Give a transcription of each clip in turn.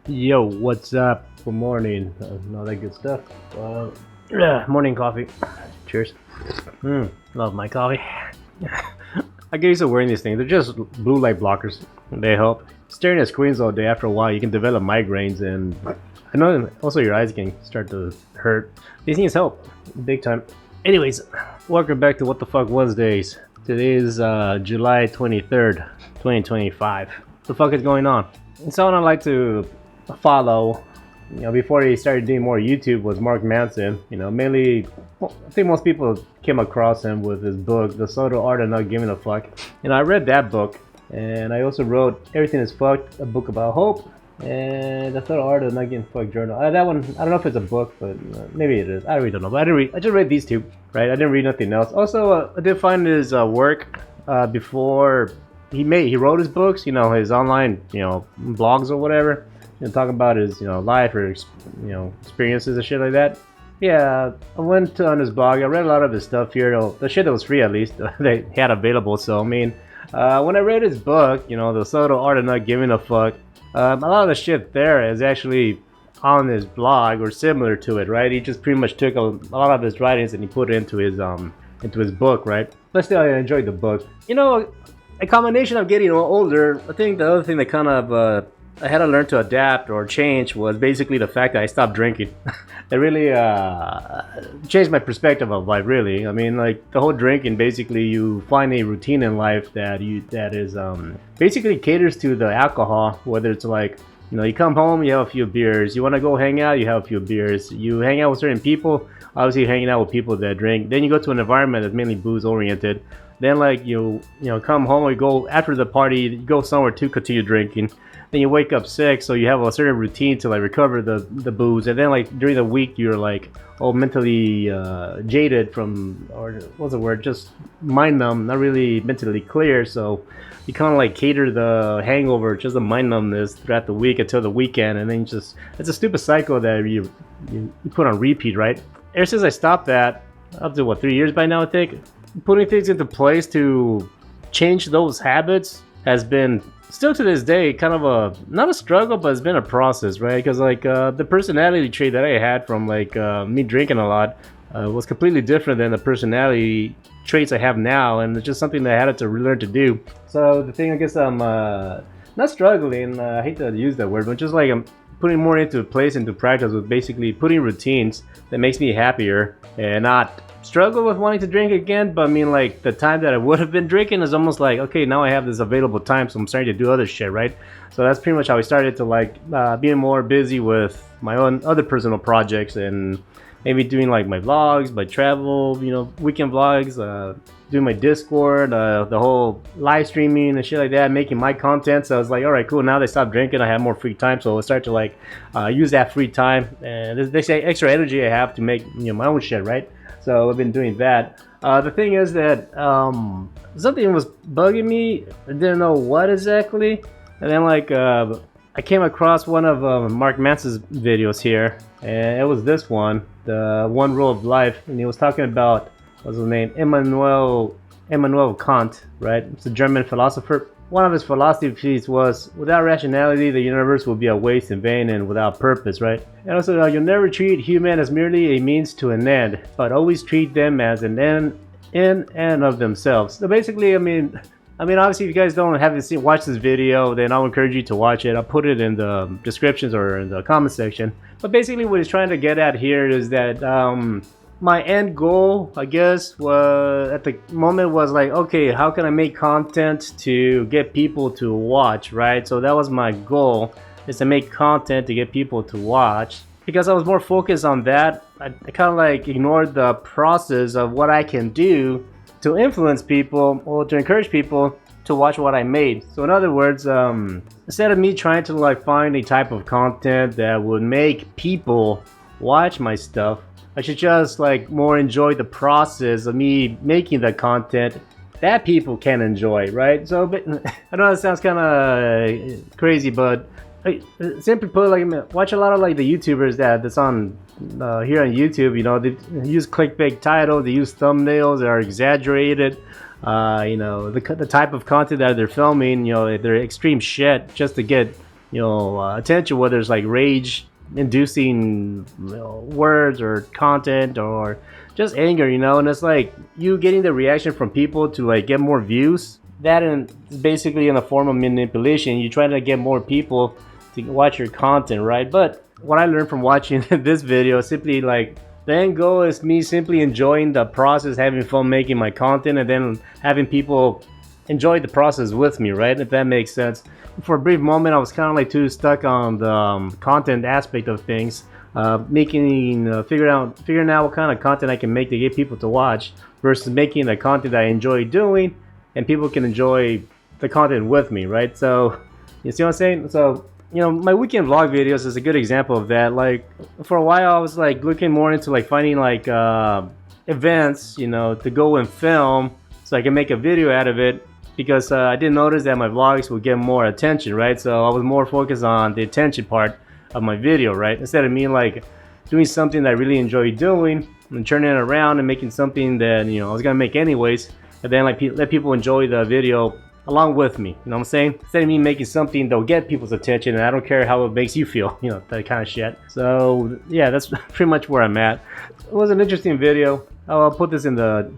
Yo, what's up? Good morning. All that good stuff. Morning coffee. Cheers. Love my coffee. I get used to wearing these things. They're just blue light blockers. They help. Staring at screens all day, after a while, you can develop migraines, and I know also your eyes can start to hurt. These things help big time. Anyways, welcome back to What the Fuck Wednesdays. Today is July 23rd, 2025. What the fuck is going on? And someone I like to follow, before he started doing more YouTube was Mark Manson. Mainly, I think most people came across him with his book, The Subtle Art of Not Giving a Fuck. I read that book, and I also wrote Everything is Fucked, a book about hope, and The Subtle Art of Not Giving a Fuck journal. That one, I don't know if it's a book, but maybe it is. I really don't know. But I just read these two, right? I didn't read nothing else. Also, I did find his work before he wrote his books, his online, blogs or whatever, talk about his, life or, experiences and shit like that. Yeah, I went on his blog. I read a lot of his stuff here, the shit that was free at least, they had available. So, when I read his book, The Subtle Art of Not Giving a Fuck, a lot of the shit there is actually on his blog or similar to it, right? He just pretty much took a lot of his writings and he put it into his book, right? But still, I enjoyed the book. A combination of getting older, I think the other thing that kind of I had to learn to adapt or change was basically the fact that I stopped drinking. It really changed my perspective of life, really. Like the whole drinking, basically you find a routine in life that is basically caters to the alcohol, whether it's like, you come home, you have a few beers. You want to go hang out, you have a few beers. You hang out with certain people, obviously you're hanging out with people that drink. Then you go to an environment that's mainly booze oriented. Then like you come home or you go after the party, you go somewhere to continue drinking. Then you wake up sick, so you have a certain routine to like recover the booze. And then like during the week you're like mentally jaded from, or what's the word, just mind numb, not really mentally clear. So you kind of like cater the hangover, just the mind numbness throughout the week until the weekend, and then it's a stupid cycle that you put on repeat, right? Ever since I stopped that, up to 3 years by now, I think, putting things into place to change those habits has been, still to this day, kind of not a struggle, but it's been a process, right? Because like the personality trait that I had from like me drinking a lot was completely different than the personality traits I have now, and it's just something that I had to relearn to do. So the thing, I guess I'm not struggling, I hate to use that word, but just like I'm putting more into place, into practice, with basically putting routines that makes me happier and not struggle with wanting to drink again. But like the time that I would have been drinking is almost like, okay, now I have this available time, so I'm starting to do other shit, right? So that's pretty much how I started to like being more busy with my own other personal projects, and maybe doing like my vlogs, my travel, weekend vlogs, doing my Discord, the whole live streaming and shit like that, making my content. So I was like, all right, cool, now that I stopped drinking, I have more free time, so I'll start to like use that free time, and they say extra energy I have to make my own shit, right? So I've been doing that. The thing is that something was bugging me. I didn't know what exactly. And then like I came across one of Mark Manson's videos here, and it was this one, the One Rule of Life, and he was talking about, what's his name, Immanuel Kant, right? It's a German philosopher. One of his philosophies was, without rationality, the universe will be a waste, in vain, and without purpose, right? And also, you'll never treat human as merely a means to an end, but always treat them as an end in and of themselves. So basically, obviously, if you guys haven't watched this video, then I'll encourage you to watch it. I'll put it in the descriptions or in the comment section. But basically, what he's trying to get at here is that my end goal, I guess, was at the moment was like, okay, how can I make content to get people to watch, right? So that was my goal, is to make content to get people to watch. Because I was more focused on that, I kind of like ignored the process of what I can do to influence people or to encourage people to watch what I made. So in other words, instead of me trying to like find a type of content that would make people watch my stuff, I should just like more enjoy the process of me making the content that people can enjoy, right? So, but I know it sounds kind of crazy, but simply put, like, watch a lot of like the YouTubers that's on here on YouTube. They use clickbait titles, they use thumbnails that are exaggerated. The type of content that they're filming, they're extreme shit just to get attention, whether it's like rage inducing words or content or just anger, and it's like you getting the reaction from people to like get more views. That is basically in a form of manipulation. You try to get more people to watch your content, right? But what I learned from watching this video is simply like the end goal is me simply enjoying the process, having fun making my content, and then having people enjoy the process with me, right? If that makes sense. For a brief moment, I was kind of like too stuck on the content aspect of things, figuring out what kind of content I can make to get people to watch versus making the content that I enjoy doing, and people can enjoy the content with me, right? So, you see what I'm saying? So, my weekend vlog videos is a good example of that. Like, for a while, I was like looking more into like finding like events, to go and film so I can make a video out of it, because I didn't notice that my vlogs would get more attention, right? So I was more focused on the attention part of my video, right? Instead of me like doing something that I really enjoy doing and turning it around and making something that I was gonna make anyways, and then like let people enjoy the video along with me. You know what I'm saying? Instead of me making something that'll get people's attention and I don't care how it makes you feel, that kind of shit. So yeah, that's pretty much where I'm at. It was an interesting video. I'll put this in the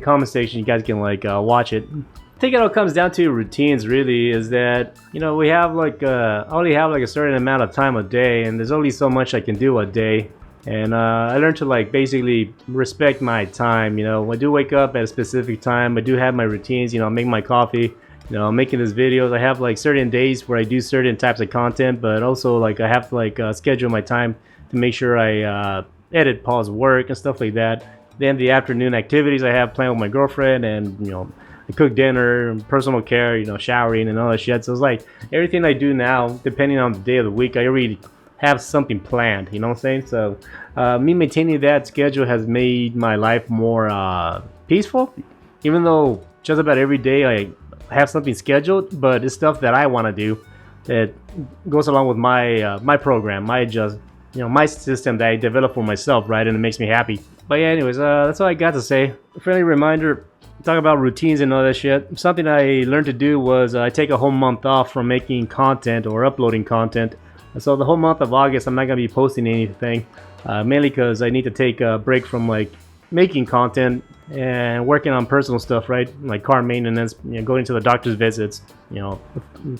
comment section. You guys can like watch it. I think it all comes down to routines, really. Is that we have like I only have like a certain amount of time a day, and there's only so much I can do a day. And I learned to like basically respect my time. I do wake up at a specific time. I do have my routines. Make my coffee. Making these videos. I have like certain days where I do certain types of content, but also like I have to like schedule my time to make sure I edit, pause work, and stuff like that. Then the afternoon activities I have planned with my girlfriend, and I cook dinner, personal care, showering and all that shit. So it's like everything I do now, depending on the day of the week, I already have something planned, you know what I'm saying? So me maintaining that schedule has made my life more peaceful, even though just about every day I have something scheduled, but it's stuff that I want to do that goes along with my my program, my system that I develop for myself, right? And it makes me happy. But yeah, anyways, that's all I got to say. A friendly reminder, talk about routines and all that shit. Something I learned to do was I take a whole month off from making content or uploading content. So the whole month of August, I'm not going to be posting anything, mainly because I need to take a break from like making content and working on personal stuff, right? Like car maintenance, going to the doctor's visits,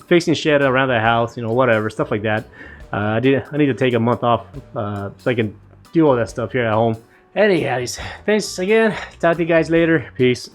fixing shit around the house, whatever, stuff like that. I need to take a month off so I can do all that stuff here at home. Anyways, thanks again. Talk to you guys later. Peace.